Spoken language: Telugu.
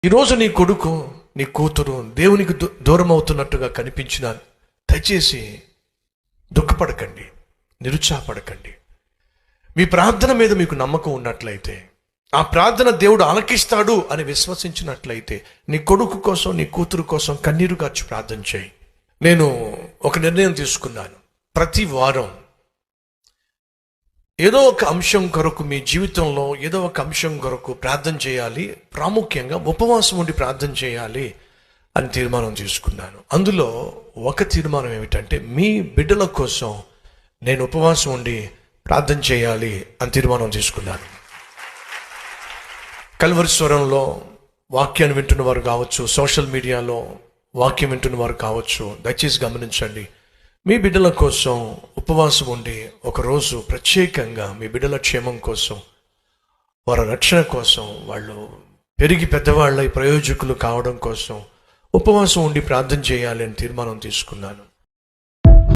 ఈరోజు నీ కొడుకు నీ కూతురు దేవునికి దూరం అవుతున్నట్టుగా కనిపించిన దయచేసి దుఃఖపడకండి, నిరుత్సాహపడకండి. మీ ప్రార్థన మీద మీకు నమ్మకం ఉన్నట్లయితే, ఆ ప్రార్థన దేవుడు ఆలకిస్తాడు అని విశ్వసించినట్లయితే, నీ కొడుకు కోసం నీ కూతురు కోసం కన్నీరు కార్చి ప్రార్థన చేయి. నేను ఒక నిర్ణయం తీసుకున్నాను. ప్రతి వారం ఏదో ఒక అంశం కొరకు, మీ జీవితంలో ఏదో ఒక అంశం కొరకు ప్రార్థన చేయాలి, ప్రాముఖ్యంగా ఉపవాసం ఉండి ప్రార్థన చేయాలి అని తీర్మానం తీసుకున్నాను. అందులో ఒక తీర్మానం ఏమిటంటే, మీ బిడ్డల కోసం నేను ఉపవాసం ఉండి ప్రార్థన చేయాలి అని తీర్మానం తీసుకున్నాను. కల్వరి స్వరంలో వాక్యాన్ని వింటున్న వారు కావచ్చు, సోషల్ మీడియాలో వాక్యం వింటున్న వారు కావచ్చు, దయచేసి గమనించండి. మీ బిడ్డల కోసం ఉపవాసం ఉండి ఒకరోజు ప్రత్యేకంగా మీ బిడ్డల క్షేమం కోసం, వారి రక్షణ కోసం, వాళ్ళు పెరిగి పెద్దవాళ్ళ ప్రయోజకులు కావడం కోసం ఉపవాసం ఉండి ప్రార్థన చేయాలి అని తీర్మానం తీసుకున్నాను.